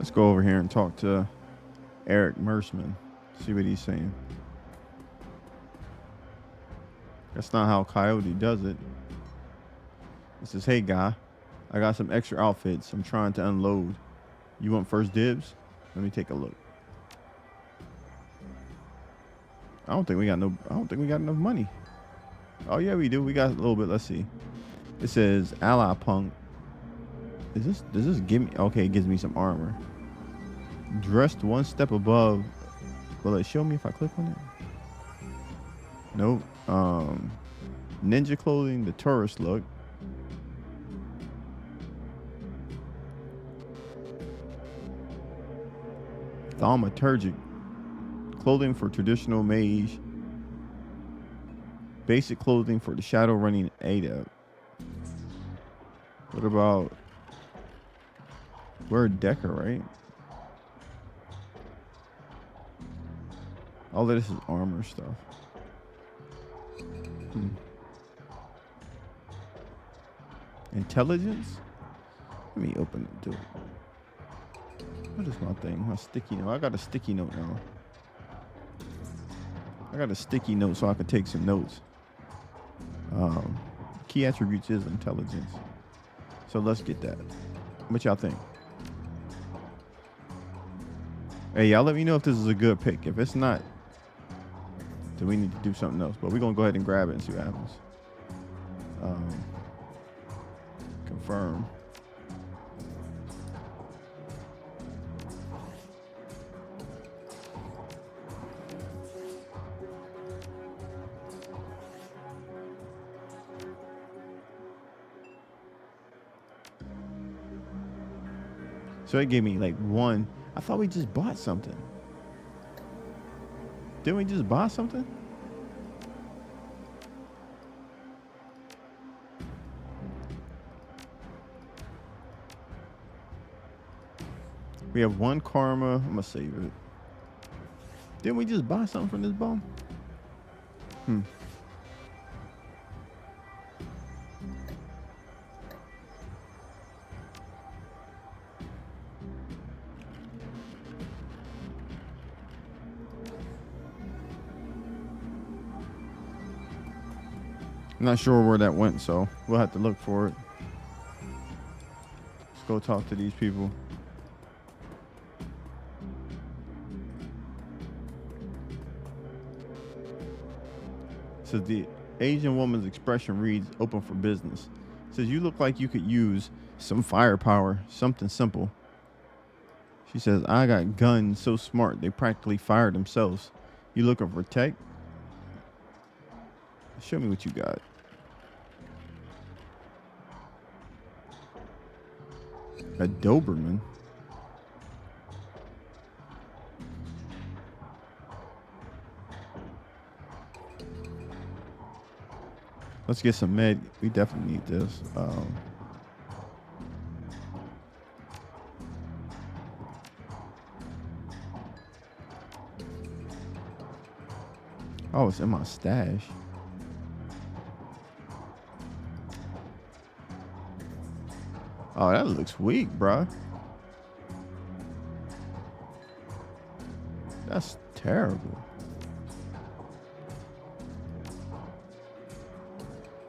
Let's go over here and talk to Eric Mersman. See what he's saying. That's not how Coyote does it. It says, hey, guy, I got some extra outfits. I'm trying to unload. You want first dibs? Let me take a look. I don't think we got enough money. Oh yeah, we do. We got a little bit. Let's see. It says ally punk. Does this give me okay, it gives me some armor. Dressed one step above. Will it show me if I click on it? Nope. Ninja clothing, the tourist look. Thaumaturgic. Clothing for traditional mage. Basic clothing for the shadow running adept. What about... We're a decker, right? All of this is armor stuff. Intelligence? Let me open it. Do it. What is my thing? My sticky note. I got a sticky note now. I got a sticky note so I can take some notes. Key attributes is intelligence. So let's get that. What y'all think? Hey, y'all let me know if this is a good pick. If it's not, then we need to do something else. But we're going to go ahead and grab it and see what happens. Confirm. So it gave me like one. I thought we just bought something. Didn't we just buy something? We have one karma. I'm gonna save it. Didn't we just buy something from this bum? I'm not sure where that went, so we'll have to look for it. Let's go talk to these people. So the Asian woman's expression reads open for business. It says, you look like you could use some firepower, something simple. She says, I got guns so smart they practically fire themselves. You looking for tech? Show me what you got. A Doberman? Let's get some med. We definitely need this. Oh, it's in my stash. Oh, that looks weak, bruh. That's terrible.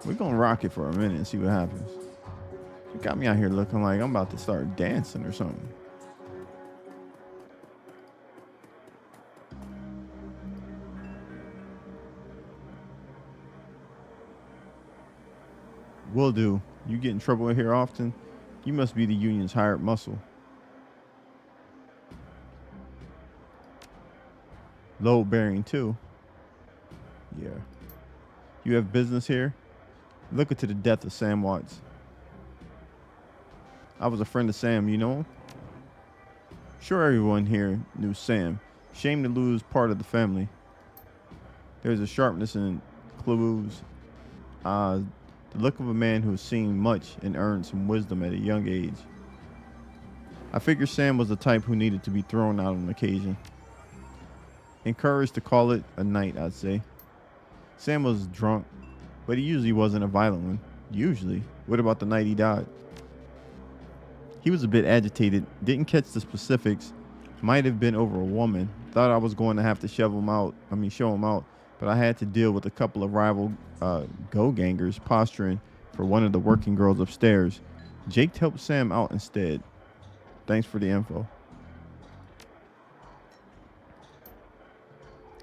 We're gonna rock it for a minute and see what happens. You got me out here looking like I'm about to start dancing or something. Will do. You get in trouble in here often? You must be the union's hired muscle. Load bearing too. Yeah. You have business here? Look into the death of Sam Watts. I was a friend of Sam, you know him? Sure, everyone here knew Sam. Shame to lose part of the family. There's a sharpness in clues. The look of a man who has seen much and earned some wisdom at a young age. I figure Sam was the type who needed to be thrown out on occasion. Encouraged to call it a night, I'd say. Sam was drunk, but he usually wasn't a violent one. Usually. What about the night he died? He was a bit agitated, didn't catch the specifics, might have been over a woman. Thought I was going to have to show him out, but I had to deal with a couple of rival go-gangers posturing for one of the working girls upstairs. Jake helped Sam out instead. Thanks for the info.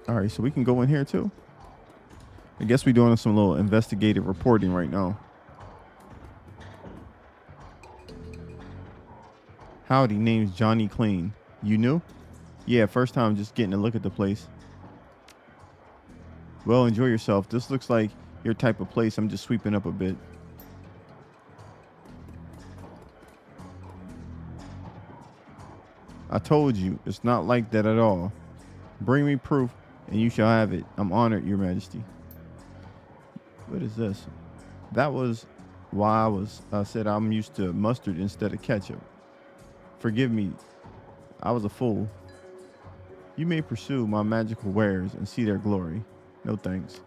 All right, so we can go in here too. I guess we're doing some little investigative reporting right now. Howdy, name's Johnny Clean. You new? Yeah, first time just getting a look at the place. Well, enjoy yourself. This looks like your type of place. I'm just sweeping up a bit. I told you, it's not like that at all. Bring me proof, and you shall have it. I'm honored, Your Majesty. What is this? That was why I said I'm used to mustard instead of ketchup. Forgive me, I was a fool. You may pursue my magical wares and see their glory. No thanks.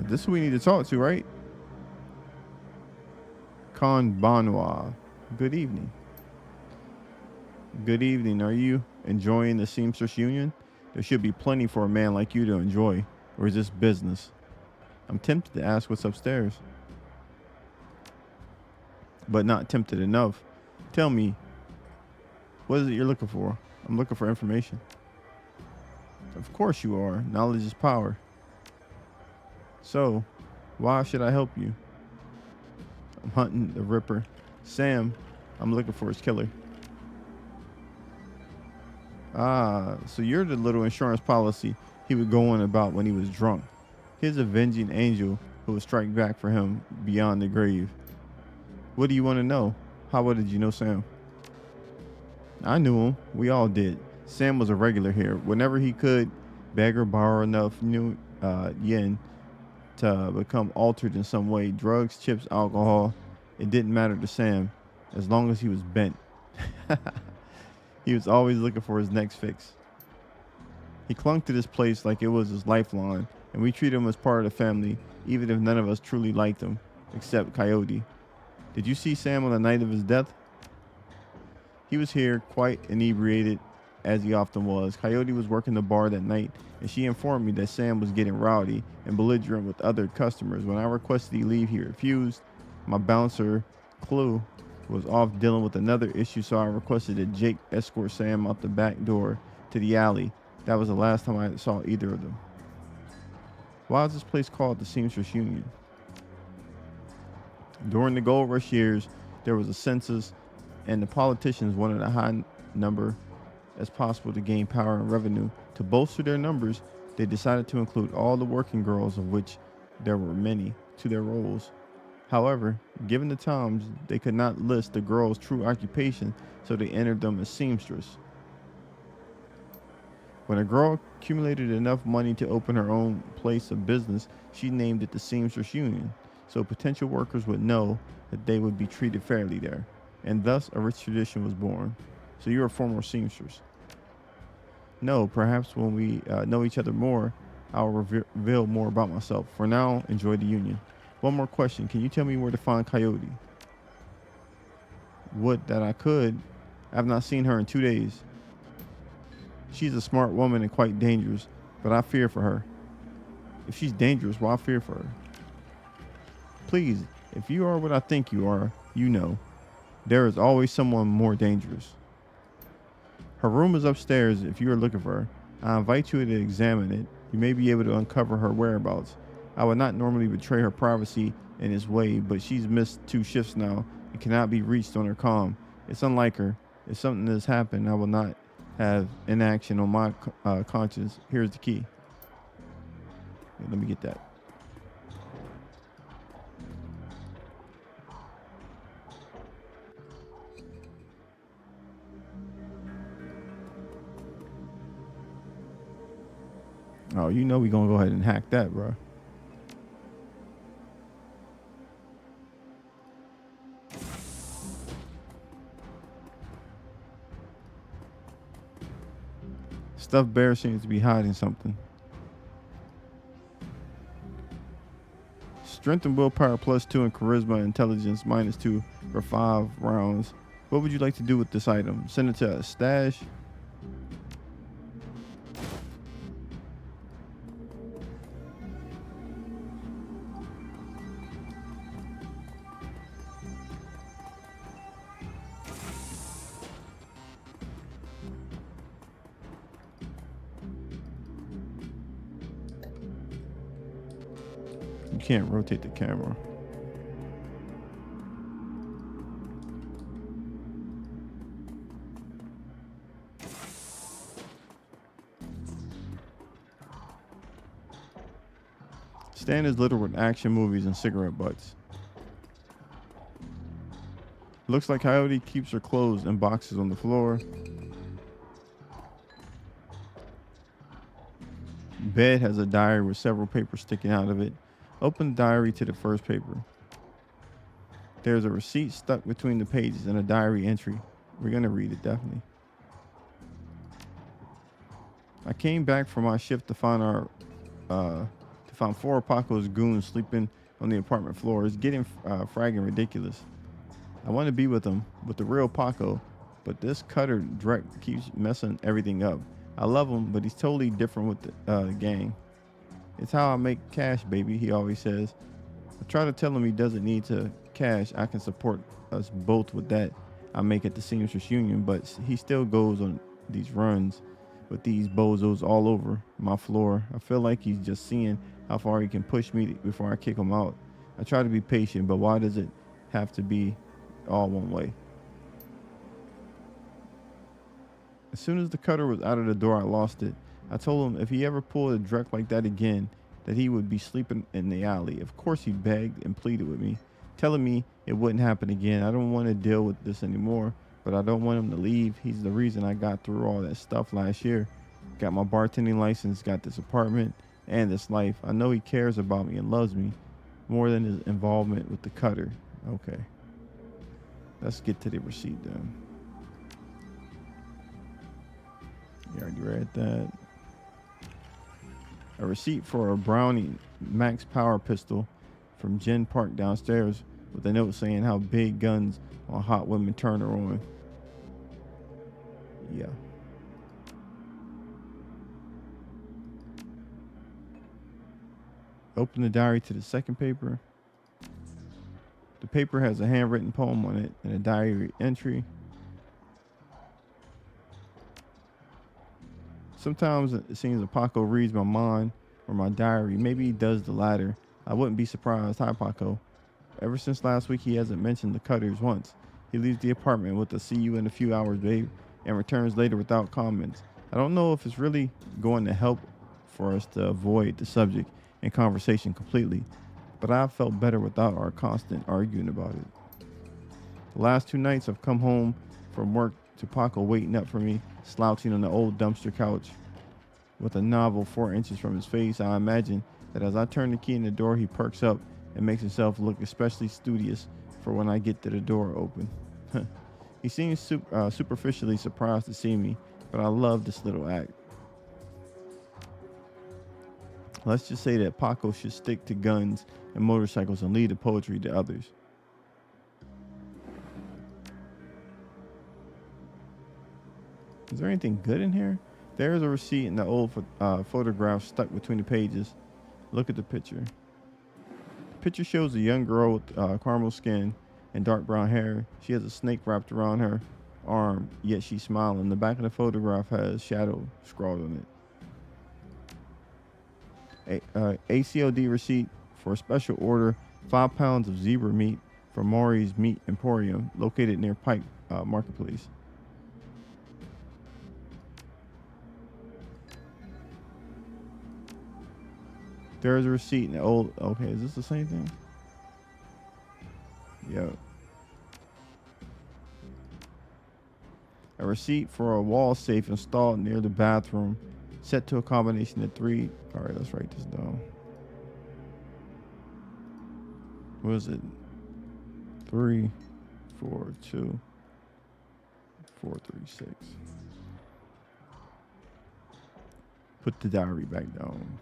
This is who we need to talk to, right? Con Benoit. Good evening. Good evening. Are you enjoying the Seamstress Union? There should be plenty for a man like you to enjoy. Or is this business? I'm tempted to ask what's upstairs, but not tempted enough. Tell me, what is it you're looking for? I'm looking for information. Of course you are. Knowledge is power. So, why should I help you? I'm hunting the Ripper. Sam, I'm looking for his killer. So you're the little insurance policy he would go on about when he was drunk. His avenging angel who would strike back for him beyond the grave. What do you want to know? How well did you know Sam? I knew him. We all did. Sam was a regular here. Whenever he could beg or borrow enough yen to become altered in some way, drugs, chips, alcohol, it didn't matter to Sam as long as he was bent. He was always looking for his next fix. He clung to this place like it was his lifeline, and we treated him as part of the family, even if none of us truly liked him, except Coyote. Did you see Sam on the night of his death? He was here, quite inebriated, as he often was. Coyote was working the bar that night, and she informed me that Sam was getting rowdy and belligerent with other customers. When I requested he leave, he refused. My bouncer, Clue, was off dealing with another issue, so I requested that Jake escort Sam out the back door to the alley. That was the last time I saw either of them. Why is this place called the Seamstress Union? During the gold rush years, there was a census, and the politicians wanted a high number as possible to gain power and revenue. To bolster their numbers, they decided to include all the working girls, of which there were many, to their rolls. However, given the times, they could not list the girl's true occupation, so they entered them as seamstress. When a girl accumulated enough money to open her own place of business, she named it the Seamstress Union, so potential workers would know that they would be treated fairly there, and thus a rich tradition was born. So you're a former seamstress? No, perhaps when we know each other more, I'll reveal more about myself. For now, enjoy the union. One more question. Can you tell me where to find Coyote? Would that I could. I have not seen her in 2 days. She's a smart woman and quite dangerous, but I fear for her. If she's dangerous, why fear for her? Please, if you are what I think you are, you know, there is always someone more dangerous. Her room is upstairs if you are looking for her. I invite you to examine it. You may be able to uncover her whereabouts. I would not normally betray her privacy in this way, but she's missed 2 shifts now and cannot be reached on her comm. It's unlike her. If something has happened, I will not have inaction on my conscience. Here's the key. Let me get that. Oh, you know we're going to go ahead and hack that, bro. Stuffed bear seems to be hiding something. Strength and willpower +2 and charisma and intelligence -2 for 5 rounds. What would you like to do with this item? Send it to a stash. You can't rotate the camera. Stand is littered with action movies and cigarette butts. Looks like Coyote keeps her clothes in boxes on the floor. Bed has a diary with several papers sticking out of it. Open the diary to the first paper. There's a receipt stuck between the pages and a diary entry. We're going to read it, definitely. I came back from my shift to find four of Paco's goons sleeping on the apartment floor. It's getting fragging ridiculous. I want to be with them, with the real Paco, but this cutter Drek keeps messing everything up. I love him, but he's totally different with the gang. It's how I make cash, baby, he always says. I try to tell him he doesn't need to cash. I can support us both with that. I make it the Seamstress Union, but he still goes on these runs with these bozos all over my floor. I feel like he's just seeing how far he can push me before I kick him out. I try to be patient, but why does it have to be all one way? As soon as the cutter was out of the door, I lost it. I told him if he ever pulled a Drek like that again, that he would be sleeping in the alley. Of course, he begged and pleaded with me, telling me it wouldn't happen again. I don't want to deal with this anymore, but I don't want him to leave. He's the reason I got through all that stuff last year. Got my bartending license, got this apartment, and this life. I know he cares about me and loves me more than his involvement with the cutter. Okay. Let's get to the receipt then. You already read that. A receipt for a Brownie Max Power pistol from Jen Park downstairs with a note saying how big guns on hot women turn her on. Yeah. Open the diary to the second paper. The paper has a handwritten poem on it and a diary entry. Sometimes it seems that Paco reads my mind or my diary. Maybe he does the latter. I wouldn't be surprised. Hi, Paco. Ever since last week, he hasn't mentioned the cutters once. He leaves the apartment with a "see you in a few hours, babe," and returns later without comments. I don't know if it's really going to help for us to avoid the subject and conversation completely, but I've felt better without our constant arguing about it. The last 2 nights I've come home from work to Paco waiting up for me, slouching on the old dumpster couch with a novel 4 inches from his face. I imagine that as I turn the key in the door, he perks up and makes himself look especially studious for when I get to the door open. He seems superficially surprised to see me, but I love this little act. Let's just say that Paco should stick to guns and motorcycles and leave the poetry to others. Is there anything good in here? There's a receipt and the old photograph stuck between the pages. Look at the picture. The picture shows a young girl with caramel skin and dark brown hair. She has a snake wrapped around her arm, yet she's smiling. The back of the photograph has shadow scrawled on it. ACOD receipt for a special order, 5 pounds of zebra meat from Maury's Meat Emporium, located near Pike Marketplace. There is a receipt in the old. Okay, is this the same thing? Yep. A receipt for a wall safe installed near the bathroom, set to a combination of 3. All right, let's write this down. What is it? 3, 4, 2, 4, 3, 6. Put the diary back down.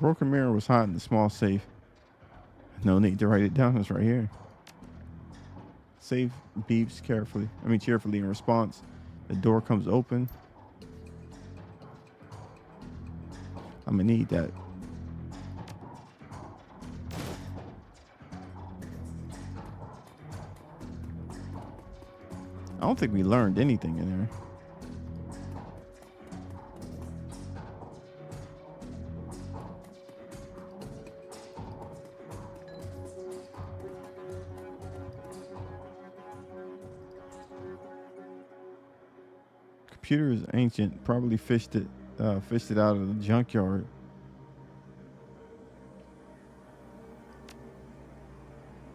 broken mirror was hiding in the small safe. No need to write it down. It's right here. Safe beeps cheerfully in response. The door comes open. I'm gonna need that. I don't think we learned anything in there. Computer is ancient. Probably fished it out of the junkyard.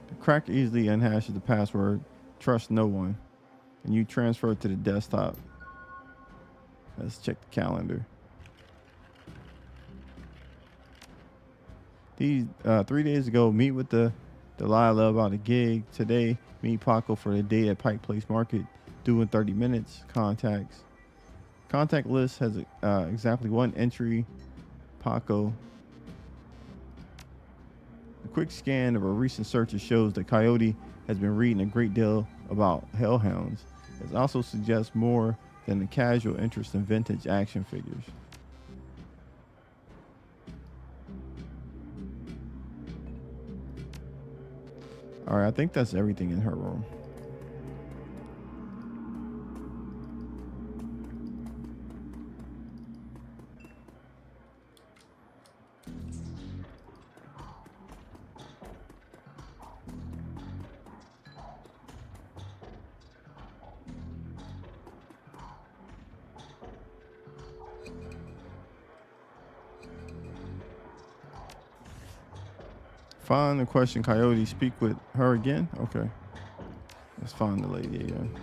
The crack easily unhashes the password. Trust no one. And you transfer it to the desktop. Let's check the calendar. These 3 days ago, meet with the Delilah about a gig. Today, meet Paco for the day at Pike Place Market. Due in 30 minutes. Contacts. Contact list has exactly one entry. Paco. A quick scan of a recent searches shows that Coyote has been reading a great deal about hellhounds. It also suggests more than a casual interest in vintage action figures. All right, I think that's everything in her room. Find the question Coyote. Speak with her again? Okay. Let's find the lady again.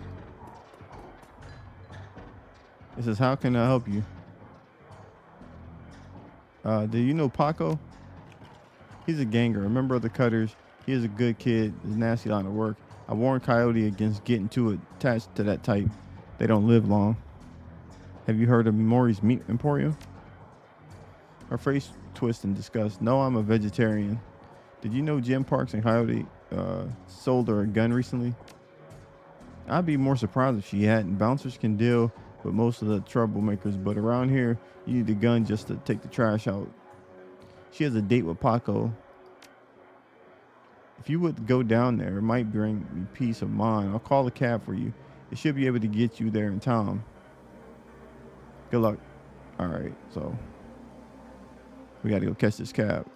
It says, how can I help you? Do you know Paco? He's a ganger, a member of the Cutters. He is a good kid. It's a nasty line of work. I warned Coyote against getting too attached to that type. They don't live long. Have you heard of Maury's Meat Emporium? Her face twists in disgust. No, I'm a vegetarian. Did you know Jim Parks and Coyote sold her a gun recently? I'd be more surprised if she hadn't. Bouncers can deal with most of the troublemakers, but around here, you need a gun just to take the trash out. She has a date with Paco. If you would go down there, it might bring me peace of mind. I'll call a cab for you. It should be able to get you there in time. Good luck. All right, so we got to go catch this cab.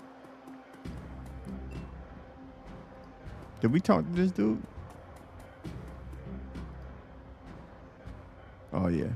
Did we talk to this dude? Oh, yeah.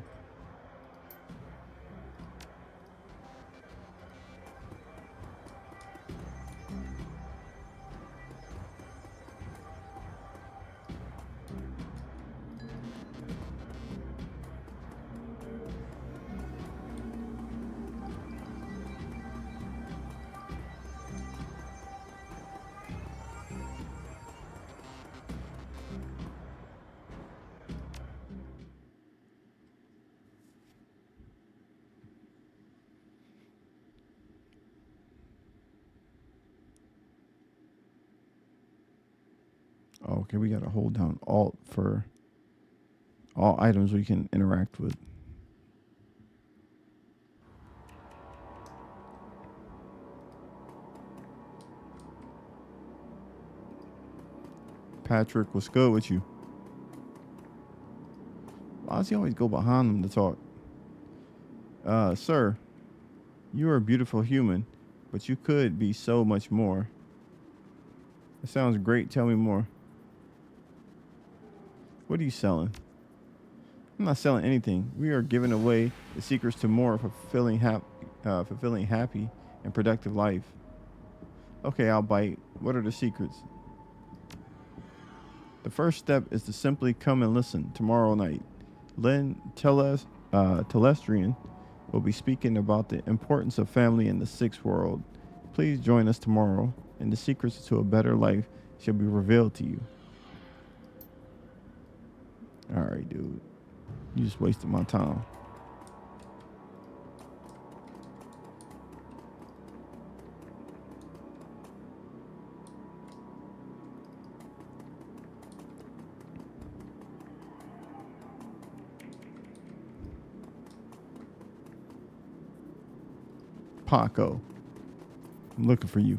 Okay, we got to hold down Alt for all items we can interact with. Patrick, what's good with you? Why does he always go behind them to talk? Sir, you are a beautiful human, but you could be so much more. That sounds great. Tell me more. What are you selling? I'm not selling anything. We are giving away the secrets to more fulfilling, happy, and productive life. Okay, I'll bite. What are the secrets? The first step is to simply come and listen tomorrow night. Lynn Telestrian will be speaking about the importance of family in the sixth world. Please join us tomorrow, and the secrets to a better life shall be revealed to you. All right, dude. You just wasted my time. Paco. I'm looking for you.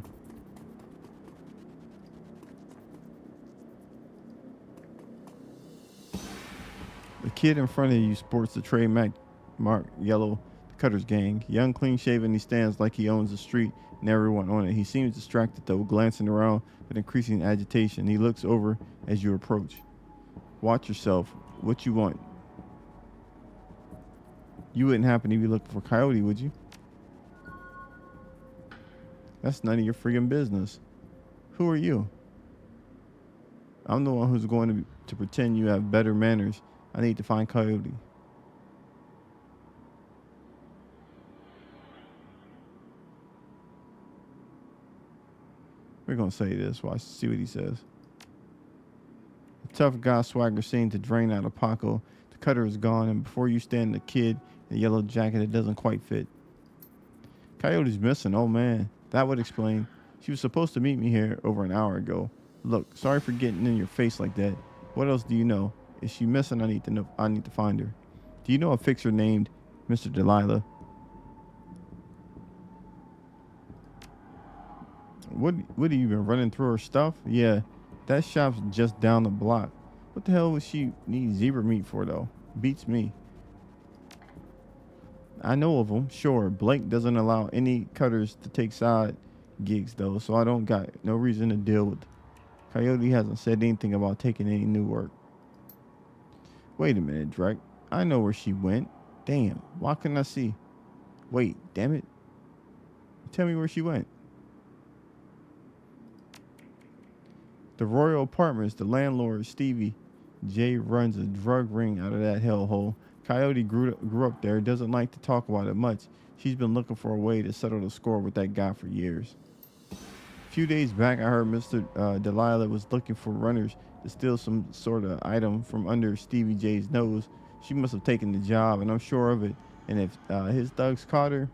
The kid in front of you sports the trademark yellow Cutters gang. Young, clean shaven, he stands like he owns the street and everyone on it. He seems distracted though, glancing around with increasing agitation. He looks over as you approach. Watch yourself. What you want? You wouldn't happen to be looking for Coyote, would you? That's none of your friggin' business. Who are you? I'm the one who's going to pretend you have better manners. I need to find Coyote. We're going to say this. Watch, see what he says. The tough guy swagger seemed to drain out of Paco. The cutter is gone, and before you stand the kid in a yellow jacket that doesn't quite fit. Coyote's missing. Oh, man. That would explain. She was supposed to meet me here over an hour ago. Look, sorry for getting in your face like that. What else do you know? Is she missing? I need to know. I need to find her. Do you know a fixer named Mr. Delilah? What have you been running through her stuff? Yeah, that shop's just down the block. What the hell would she need zebra meat for though? Beats me. I know of them, sure. Blake doesn't allow any cutters to take side gigs though, so I don't got no reason to deal with. Coyote hasn't said anything about taking any new work. Wait a minute, Drake. I know where she went. Damn, why couldn't I see? Wait, damn it. Tell me where she went. The Royal Apartments, the landlord, Stevie J, runs a drug ring out of that hellhole. Coyote grew up there, doesn't like to talk about it much. She's been looking for a way to settle the score with that guy for years. A few days back, I heard Mr. Delilah was looking for runners to steal some sort of item from under Stevie J's nose. She must have taken the job, and I'm sure of it. And if his thugs caught her,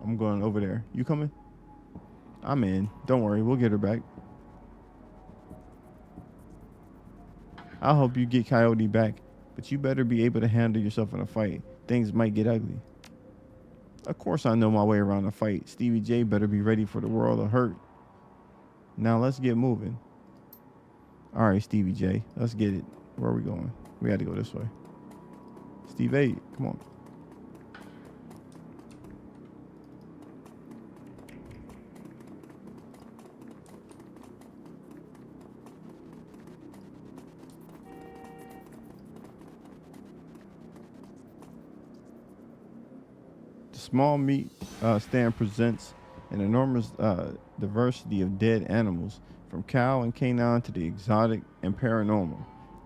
I'm going over there. You coming? I'm in. Don't worry, we'll get her back. I'll help you get Coyote back, but you better be able to handle yourself in a fight. Things might get ugly. Of course I know my way around a fight. Stevie J better be ready for the world of hurt. Now let's get moving. All right, Stevie J, let's get it. Where are we going? We had to go this way. Steve A, come on. Small meat stand presents an enormous diversity of dead animals, from cow and canine to the exotic and paranormal.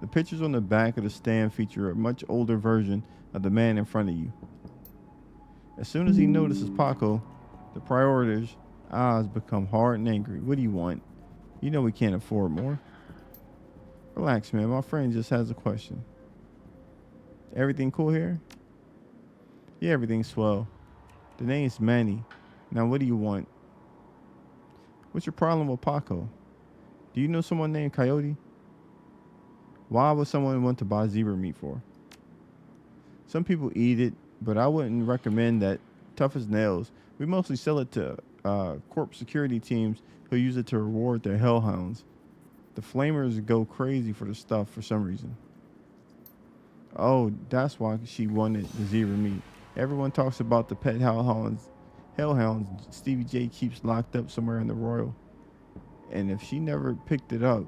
The pictures on the back of the stand feature a much older version of the man in front of you. As soon as he notices Paco, the prioriter's eyes become hard and angry. What do you want? You know we can't afford more. Relax, man. My friend just has a question. Everything cool here? Yeah, everything's swell. The name's Manny. Now, what do you want? What's your problem with Paco? Do you know someone named Coyote? Why would someone want to buy zebra meat for? Some people eat it, but I wouldn't recommend that. Tough as nails. We mostly sell it to corp security teams who use it to reward their hellhounds. The flamers go crazy for the stuff for some reason. Oh, that's why she wanted the zebra meat. Everyone talks about the pet hellhounds Stevie J keeps locked up somewhere in the Royal. And if she never picked it up,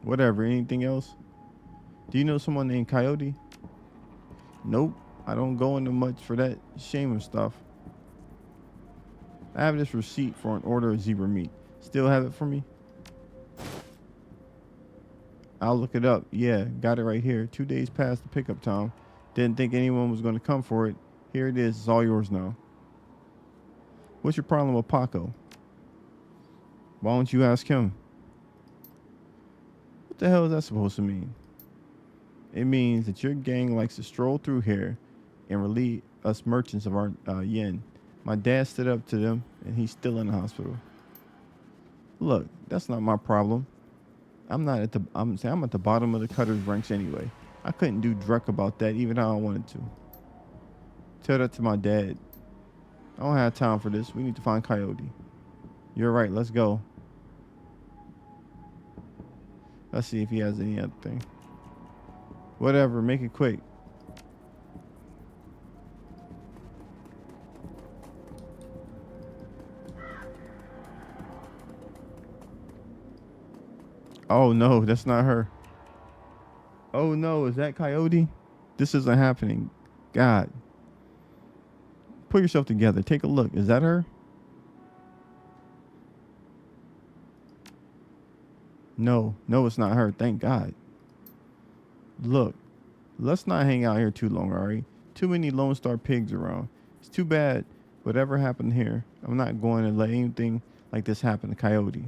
whatever, anything else? Do you know someone named Coyote? Nope, I don't go into much for that shaming stuff. I have this receipt for an order of zebra meat. Still have it for me? I'll look it up. Yeah, got it right here. 2 days past the pickup time. Didn't think anyone was going to come for it. Here it is. It's all yours now. What's your problem with Paco? Why don't you ask him? What the hell is that supposed to mean? It means that your gang likes to stroll through here and relieve us merchants of our yen. My dad stood up to them, and he's still in the hospital. Look, that's not my problem. I'm at the bottom of the cutter's ranks anyway. I couldn't do druck about that even if I wanted to. Tell that to my dad. I don't have time for this. We need to find Coyote. You're right. Let's go. Let's see if he has any other thing. Whatever. Make it quick. Oh no, that's not her. Oh no, is that Coyote? This isn't happening. God. Put yourself together. Take a look. Is that her? No, it's not her. Thank God. Look, let's not hang out here too long, Ari. Too many Lone Star pigs around. It's too bad whatever happened here. I'm not going to let anything like this happen to Coyote.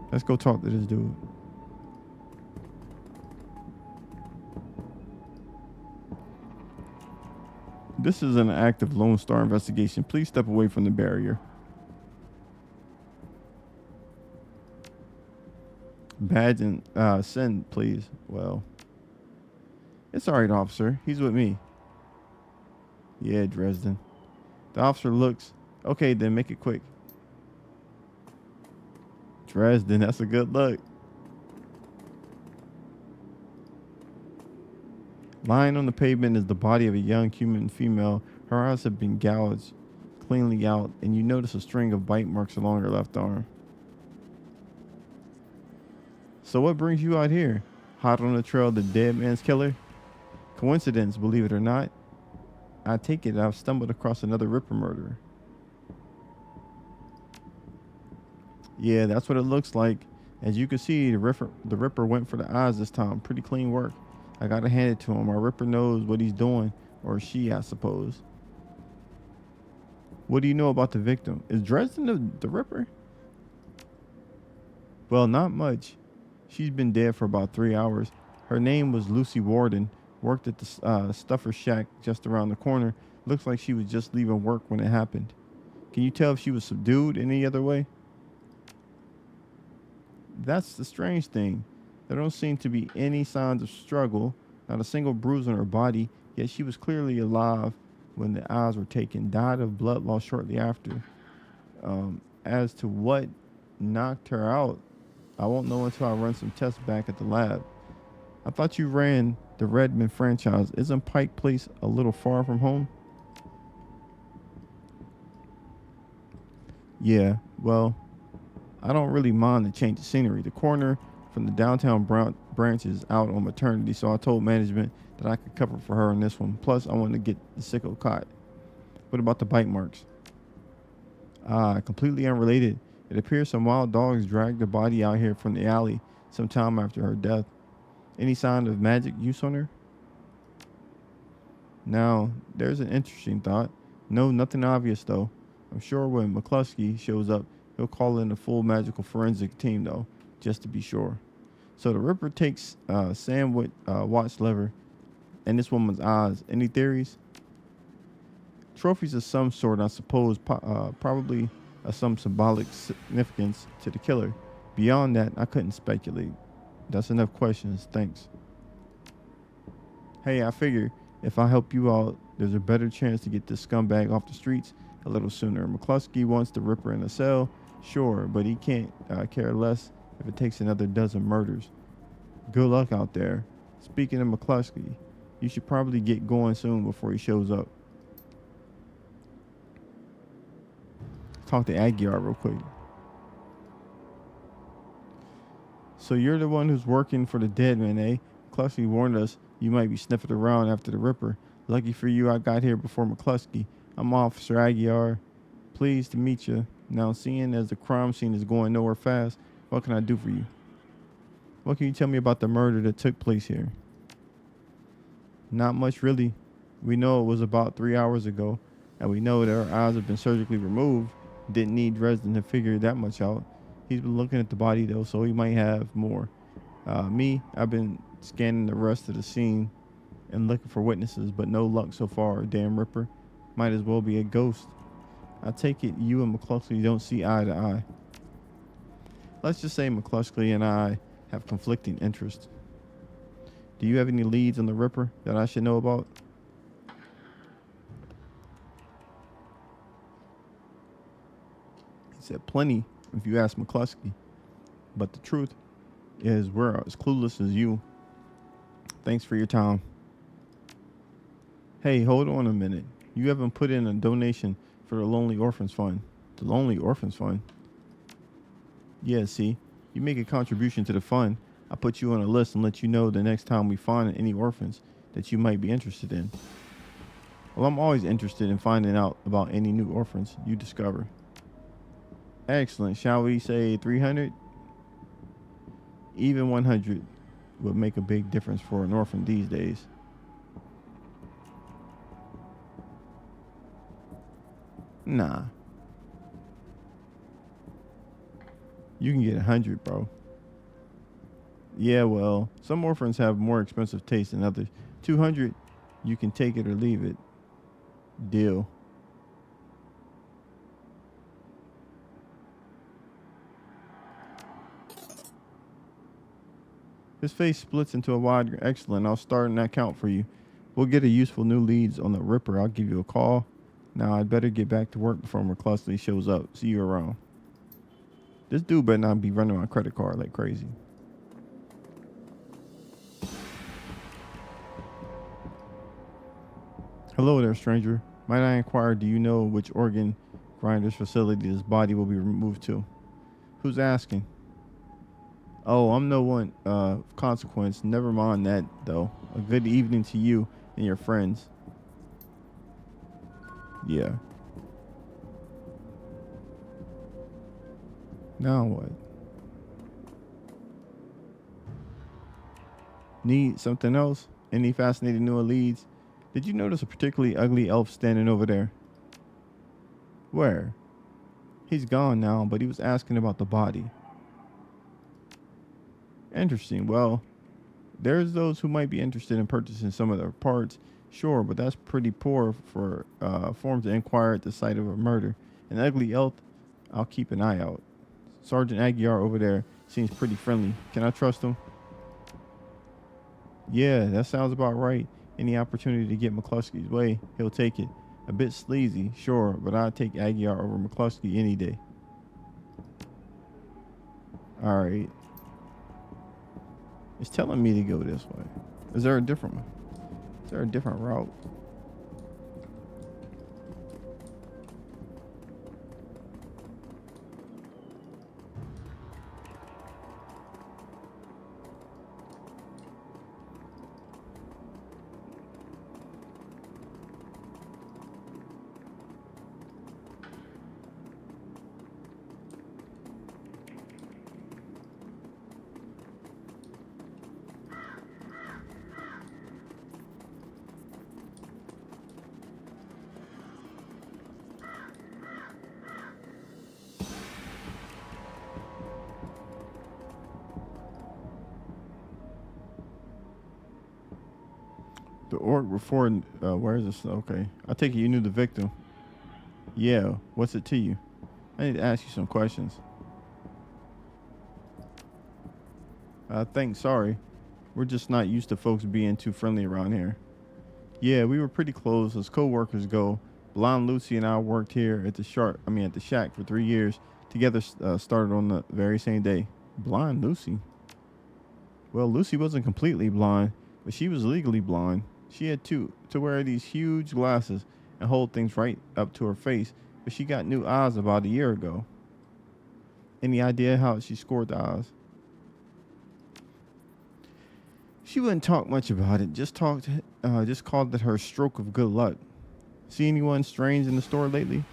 Let's go talk to this dude. This is an active Lone Star investigation. Please step away from the barrier. Badge and send, please. Well, it's all right, officer. He's with me. Yeah, Dresden. The officer looks. Okay, then make it quick. Dresden, that's a good look. Lying on the pavement is the body of a young human female. Her eyes have been gouged cleanly out, and you notice a string of bite marks along her left arm. So what brings you out here? Hot on the trail of the dead man's killer? Coincidence, believe it or not. I take it I've stumbled across another Ripper murderer. Yeah, that's what it looks like. As you can see, the Ripper went for the eyes this time. Pretty clean work. I gotta hand it to him. Our Ripper knows what he's doing. Or she, I suppose. What do you know about the victim? Is Dresden the Ripper? Well, not much. She's been dead for about 3 hours. Her name was Lucy Warden. Worked at the Stuffer Shack just around the corner. Looks like she was just leaving work when it happened. Can you tell if she was subdued in any other way? That's the strange thing. There don't seem to be any signs of struggle, not a single bruise on her body, yet she was clearly alive when the eyes were taken, died of blood loss shortly after. As to what knocked her out, I won't know until I run some tests back at the lab. I thought you ran the Redmond franchise. Isn't Pike Place a little far from home? Yeah, well, I don't really mind the change of scenery. The corner from the downtown branch is out on maternity, so I told management that I could cover for her on this one. Plus, I wanted to get the sicko caught. What about the bite marks? Completely unrelated. It appears some wild dogs dragged the body out here from the alley sometime after her death. Any sign of magic use on her? Now, there's an interesting thought. No, nothing obvious though. I'm sure when McCluskey shows up, he'll call in a full magical forensic team though, just to be sure. So the Ripper takes Sam with watch lever and this woman's eyes. Any theories? Trophies of some sort, I suppose, probably some symbolic significance to the killer. Beyond that, I couldn't speculate. That's enough questions, thanks. Hey, I figure if I help you out, there's a better chance to get this scumbag off the streets a little sooner. McCluskey wants the Ripper in a cell, sure, but he can't care less if it takes another dozen murders. Good luck out there. Speaking of McCluskey, you should probably get going soon before he shows up. Talk to Aguiar real quick. So you're the one who's working for the dead man, eh? McCluskey warned us you might be sniffing around after the Ripper. Lucky for you, I got here before McCluskey. I'm Officer Aguiar. Pleased to meet you. Now, seeing as the crime scene is going nowhere fast, what can I do for you? What can you tell me about the murder that took place here? Not much, really. We know it was about 3 hours ago, and we know that her eyes have been surgically removed. Didn't need Dresden to figure that much out. He's been looking at the body, though, so he might have more. I've been scanning the rest of the scene and looking for witnesses, but no luck so far. Damn Ripper. Might as well be a ghost. I take it you and McCluskey don't see eye to eye. Let's just say McCluskey and I have conflicting interests. Do you have any leads on the Ripper that I should know about? He said, plenty, if you ask McCluskey. But the truth is, we're as clueless as you. Thanks for your time. Hey, hold on a minute. You haven't put in a donation for the Lonely Orphans Fund. The Lonely Orphans Fund? Yeah, see, you make a contribution to the fund, I put you on a list and let you know the next time we find any orphans that you might be interested in. Well, I'm always interested in finding out about any new orphans you discover. Excellent. Shall we say 300? Even 100 would make a big difference for an orphan these days. Nah. You can get 100, bro. Yeah, well, some orphans have more expensive taste than others. 200, you can take it or leave it. Deal. His face splits into a wide grin. Excellent. I'll start an account for you. We'll get a useful new leads on the Ripper. I'll give you a call. Now I'd better get back to work before McCluskey shows up. See you around. This dude better not be running my credit card like crazy. Hello there, stranger. Might I inquire, do you know which organ grinder's facility this body will be removed to? Who's asking? Oh, I'm no one of consequence. Never mind that, though. A good evening to you and your friends. Yeah. Now what? Need something else? Any fascinating new leads? Did you notice a particularly ugly elf standing over there? Where? He's gone now, but he was asking about the body. Interesting. Well, there's those who might be interested in purchasing some of their parts. Sure, but that's pretty poor for form to inquire at the site of a murder. An ugly elf, I'll keep an eye out. Sergeant Aguiar over there seems pretty friendly. Can I trust him? Yeah, that sounds about right. Any opportunity to get McCluskey's way, he'll take it. A bit sleazy, sure, but I'd take Aguiar over McCluskey any day. All right. It's telling me to go this way. Is there a different one? Is there a different route? The orc before, where is this? Okay. I take it you knew the victim. Yeah, what's it to you? I need to ask you some questions. Thanks, sorry. We're just not used to folks being too friendly around here. Yeah, we were pretty close as co-workers go. Blonde Lucy and I worked here at the shack for 3 years. Together, started on the very same day. Blind Lucy? Well, Lucy wasn't completely blind, but she was legally blind. She had to wear these huge glasses and hold things right up to her face, but she got new eyes about a year ago. Any idea how she scored the eyes? She wouldn't talk much about it. Just called it her stroke of good luck. See anyone strange in the store lately?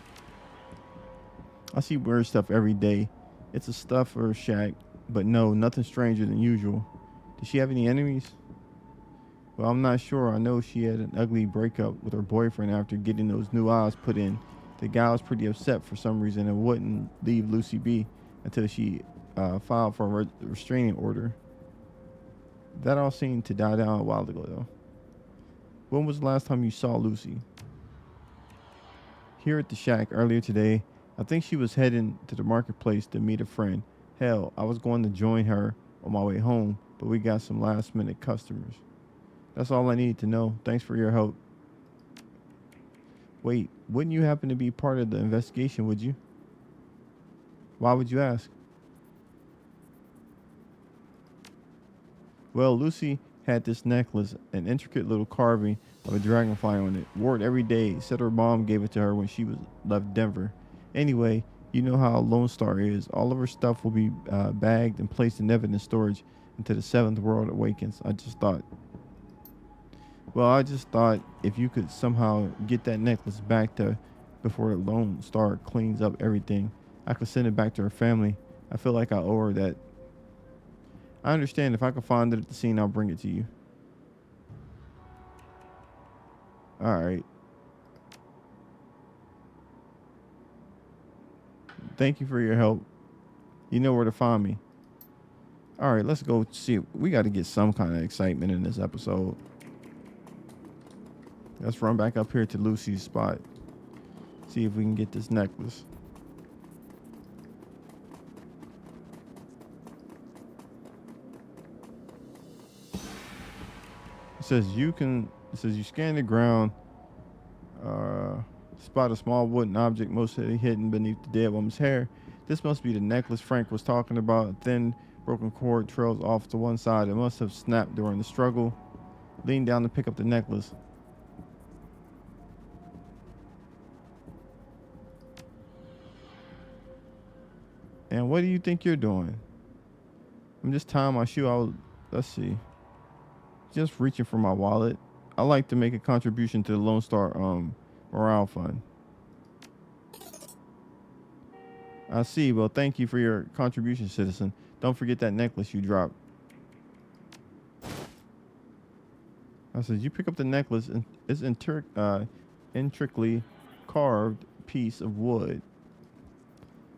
I see weird stuff every day. It's a stuffer shack, but no, nothing stranger than usual. Does she have any enemies? Well, I'm not sure. I know she had an ugly breakup with her boyfriend after getting those new eyes put in. The guy was pretty upset for some reason and wouldn't leave Lucy be until she filed for a restraining order. That all seemed to die down a while ago, though. When was the last time you saw Lucy? Here at the shack earlier today. I think she was heading to the marketplace to meet a friend. Hell, I was going to join her on my way home, but we got some last minute customers. That's all I need to know. Thanks for your help. Wait, wouldn't you happen to be part of the investigation, would you? Why would you ask? Well, Lucy had this necklace, an intricate little carving of a dragonfly on it. Wore it every day. Said her mom gave it to her when she was left Denver. Anyway, you know how Lone Star is. All of her stuff will be bagged and placed in evidence storage until the seventh world awakens. I just thought if you could somehow get that necklace back to before the Lone Star cleans up everything, I could send it back to her family. I feel like I owe her that. I understand. If I can find it at the scene, I'll bring it to you. All right. Thank you for your help. You know where to find me. All right, let's go see. We got to get some kind of excitement in this episode. Let's run back up here to Lucy's spot. See if we can get this necklace. It says you scan the ground, spot a small wooden object mostly hidden beneath the dead woman's hair. This must be the necklace Frank was talking about. A thin, broken cord trails off to one side. It must have snapped during the struggle. Lean down to pick up the necklace. And what do you think you're doing? I'm just tying my shoe. Let's see. Just reaching for my wallet. I like to make a contribution to the Lone Star morale fund. I see. Well, thank you for your contribution, citizen. Don't forget that necklace you dropped. I said, you pick up the necklace, and it's intricately carved piece of wood.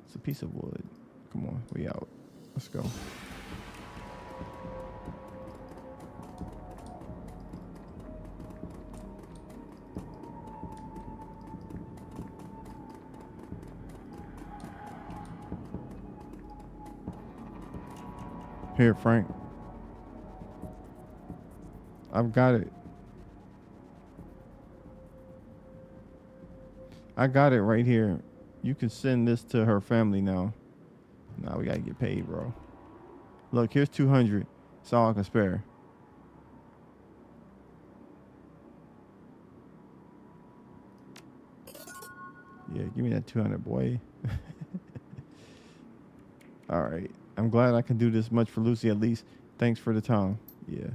It's a piece of wood. Come on, we out. Let's go. Here, Frank. I've got it. I got it right here. You can send this to her family now. Nah, we gotta get paid, bro. Look, here's 200. That's all I can spare. Yeah, give me that 200, boy. All right. I'm glad I can do this much for Lucy at least. Thanks for the time. Yeah.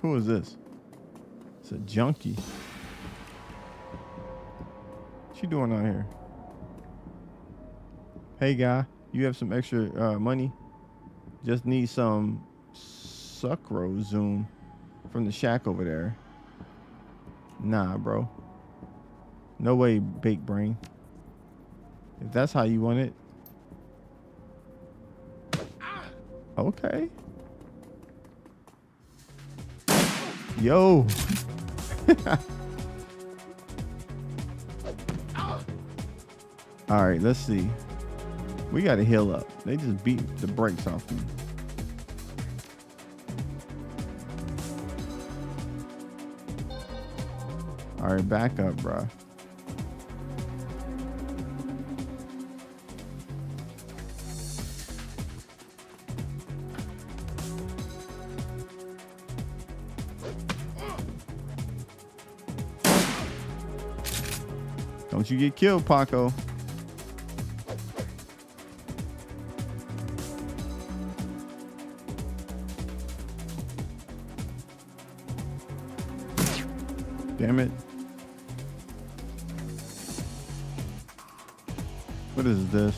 Who is this? It's a junkie. What you doing out here? Hey, guy. You have some extra money? Just need some sucrose zoom from the shack over there. Nah, bro. No way, baked brain. If that's how you want it. Okay. Yo. All right, let's see. We got to heal up. They just beat the brakes off me. All right, back up, bro. Don't you get killed, Paco. Damn it. What is this?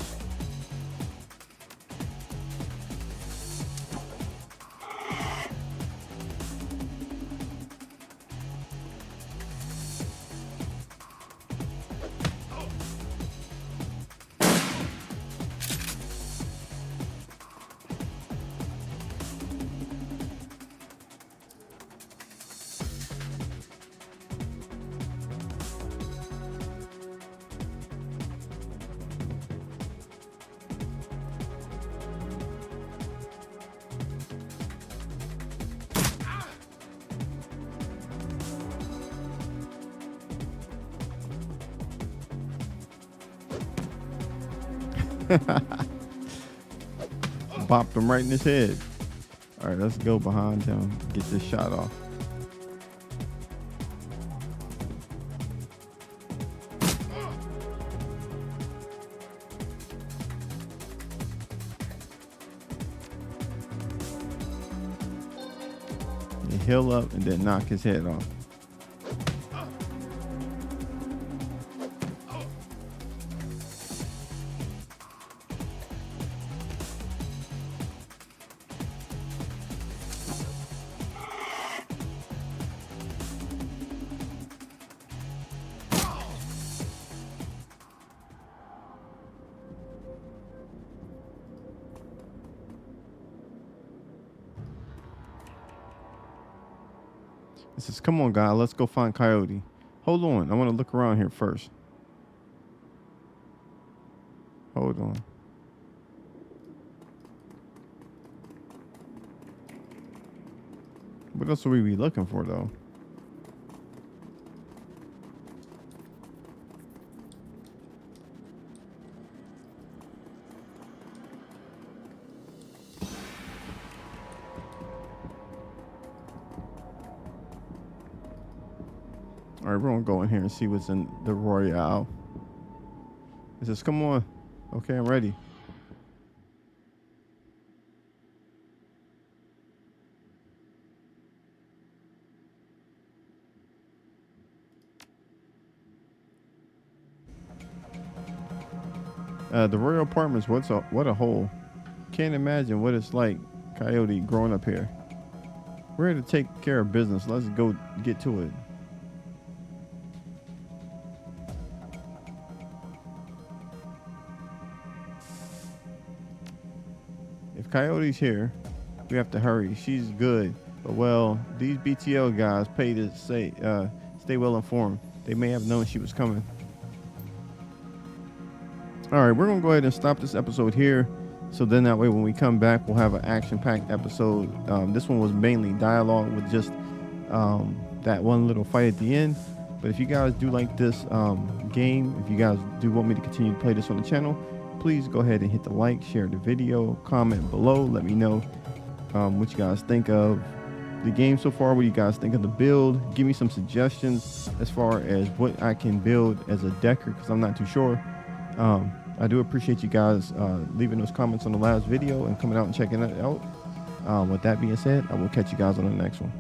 Bopped him right in his head. All right, let's go behind him. Get this shot off. You heal up and then knock his head off. It says, come on, guy, let's go find Coyote. Hold on, I want to look around here first. Hold on. What else would we be looking for, though? All right, we're gonna go in here and see what's in the Royale. It says, come on. Okay, I'm ready. The Royal Apartments, what a hole. Can't imagine what it's like, Coyote, growing up here. We're here to take care of business. Let's go get to it. If Coyote's here, we have to hurry. She's good, but well, these BTL guys pay to stay well informed. They may have known she was coming. All right, we're gonna go ahead and stop this episode here. So then that way, when we come back, we'll have an action-packed episode. This one was mainly dialogue with just that one little fight at the end. But if you guys do like this game, if you guys do want me to continue to play this on the channel, please go ahead and hit the like, share the video, comment below. Let me know what you guys think of the game so far, what you guys think of the build. Give me some suggestions as far as what I can build as a decker, because I'm not too sure. I do appreciate you guys leaving those comments on the last video and coming out and checking it out. With that being said, I will catch you guys on the next one.